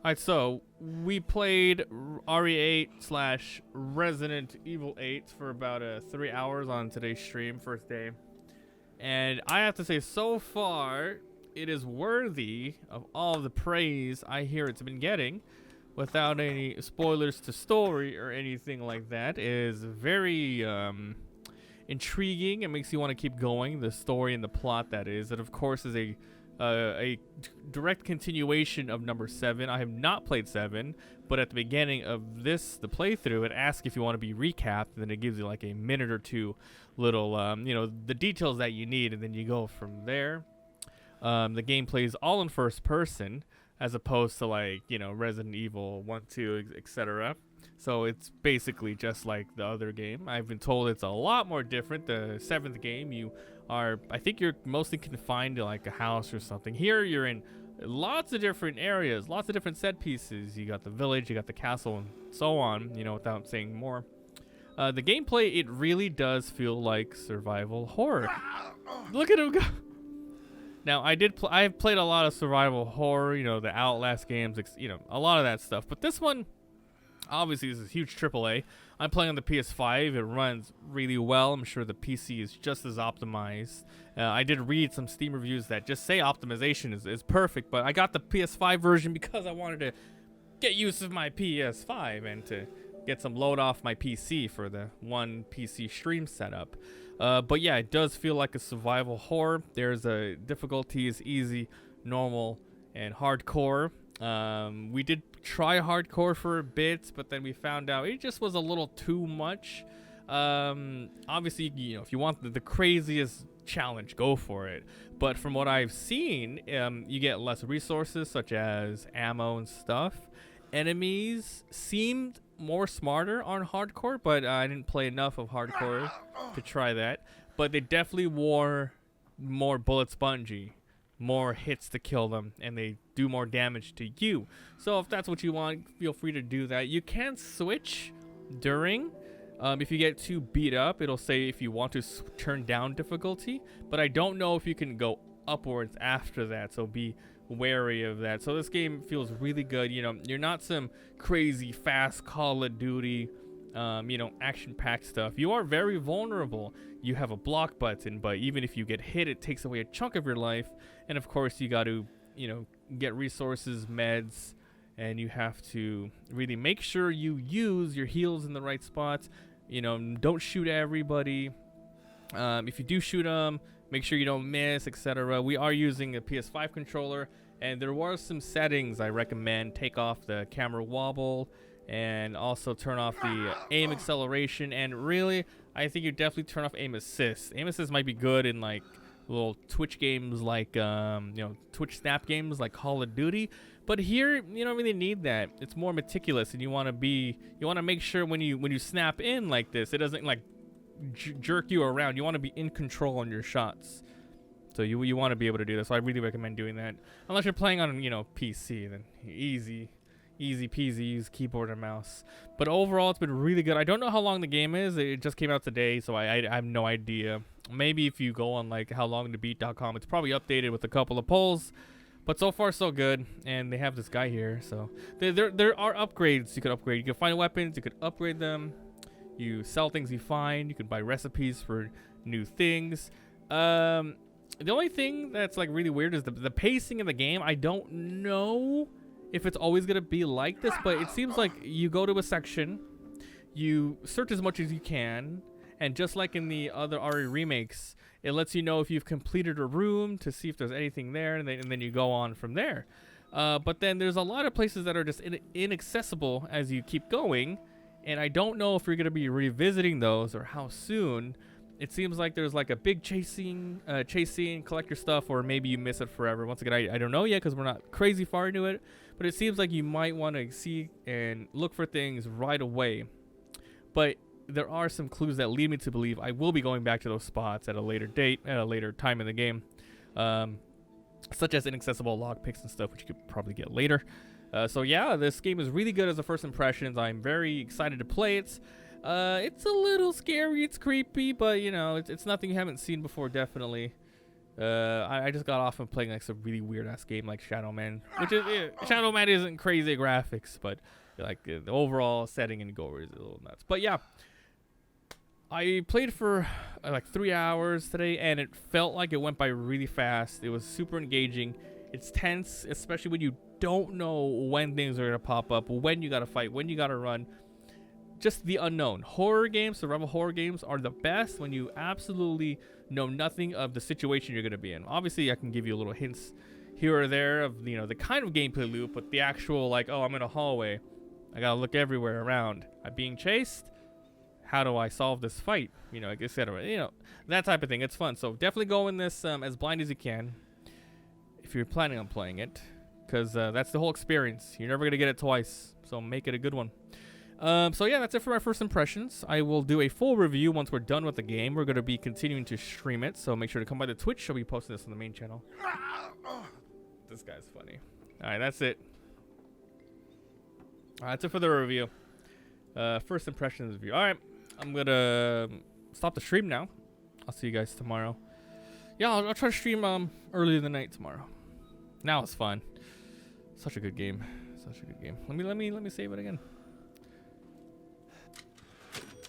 Alright, so we played RE8 slash Resident Evil 8 for about 3 hours on today's stream, first day. And I have to say, so far, it is worthy of all the praise I hear it's been getting, without any spoilers to story or anything like that. It is very intriguing. It makes you want to keep going. The story and the plot, that is. It, of course, is a direct continuation of number 7. I have not played 7, but at the beginning of the playthrough, it asks if you want to be recapped, and then it gives you like a minute or two little, the details that you need, and then you go from there. The gameplay is all in first person, as opposed to like, Resident Evil 1, 2, etc. So it's basically just like the other game. I've been told it's a lot more different. The 7th game, I think you're mostly confined to like a house or something. Here you're in lots of different areas, lots of different set pieces. You got the village, you got the castle, and so on, without saying more. The gameplay, it really does feel like survival horror. Look at him go. Now, I've played a lot of survival horror, the Outlast games, a lot of that stuff. But this one, obviously, this is a huge AAA. I'm playing on the PS5. It runs really well. I'm sure the PC is just as optimized. I did read some Steam reviews that just say optimization is perfect, but I got the PS5 version because I wanted to get use of my PS5 and to get some load off my PC for the one PC stream setup. But yeah, it does feel like a survival horror. There's a difficulty is easy, normal, and hardcore. We did try hardcore for a bit, but then we found out it just was a little too much. Obviously, if you want the craziest challenge, go for it. But from what I've seen, you get less resources, such as ammo and stuff. Enemies seemed more smarter on hardcore, but I didn't play enough of hardcore to try that. But they definitely wore more bullet spongy, more hits to kill them, and they do more damage to you. So if that's what you want, feel free to do that. You can switch during. If you get too beat up, it'll say if you want to turn down difficulty, but I don't know if you can go upwards after that, so be wary of that. So this game feels really good. You're not some crazy fast Call of Duty action-packed stuff. You are very vulnerable. You have a block button, but even if you get hit, it takes away a chunk of your life. And of course, you got to get resources, meds, and you have to really make sure you use your heals in the right spots. Don't shoot everybody. If you do shoot them, make sure you don't miss, etc. We are using a PS5 controller, and there were some settings I recommend. Take off the camera wobble, and also turn off the aim acceleration. And really, I think you definitely turn off aim assist. Aim assist might be good in like little Twitch games, like Twitch snap games like Call of Duty. But here, you don't really need that. It's more meticulous, and you want to make sure when you snap in like this, it doesn't like jerk you around. You want to be in control on your shots, so you want to be able to do that. So I really recommend doing that, unless you're playing on PC. Then easy peasy, use keyboard and mouse. But overall, it's been really good. I don't know how long the game is. It just came out today, so I have no idea. Maybe if you go on like howlongtobeat.com, it's probably updated with a couple of polls. But so far, so good. And they have this guy here, so there are upgrades you could upgrade. You can find weapons, you could upgrade them. You sell things you find. You can buy recipes for new things. The only thing that's like really weird is the pacing of the game. I don't know if it's always gonna be like this, but it seems like you go to a section, you search as much as you can, and just like in the other RE remakes, it lets you know if you've completed a room to see if there's anything there, and then you go on from there. But then there's a lot of places that are just inaccessible as you keep going. And I don't know if you're going to be revisiting those or how soon. It seems like there's like a big chase scene, collect your stuff, or maybe you miss it forever. Once again, I don't know yet because we're not crazy far into it. But it seems like you might want to see and look for things right away. But there are some clues that lead me to believe I will be going back to those spots at a later date, at a later time in the game. Such as inaccessible lockpicks and stuff, which you could probably get later. So yeah, this game is really good as a first impressions. I'm very excited to play it. It's a little scary, it's creepy, but it's nothing you haven't seen before, definitely. I just got off of playing like some really weird ass game like Shadow Man, which is Shadow Man isn't crazy graphics, but like the overall setting and gore is a little nuts. But yeah, I played for like 3 hours today, and it felt like it went by really fast. It was super engaging. It's tense, especially when you don't know when things are gonna pop up, when you gotta fight, when you gotta run. Just the unknown. Horror games, survival horror games, are the best when you absolutely know nothing of the situation you're gonna be in. Obviously, I can give you a little hints here or there of the kind of gameplay loop, but the actual like, oh, I'm in a hallway, I gotta look everywhere around. I'm being chased. How do I solve this fight? Etc. That type of thing. It's fun. So definitely go in this as blind as you can if you're planning on playing it, because that's the whole experience. You're never gonna get it twice, so make it a good one. So yeah, that's it for my first impressions. I will do a full review once we're done with the game. We're going to be continuing to stream it, so make sure to come by the Twitch. I'll be posting this on the main channel. This guy's funny. Alright, that's it. Alright, that's it for the review. First impressions review. Alright, I'm going to stop the stream now. I'll see you guys tomorrow. Yeah, I'll try to stream early in the night tomorrow. Now it's fun. Such a good game. Such a good game. Let me save it again.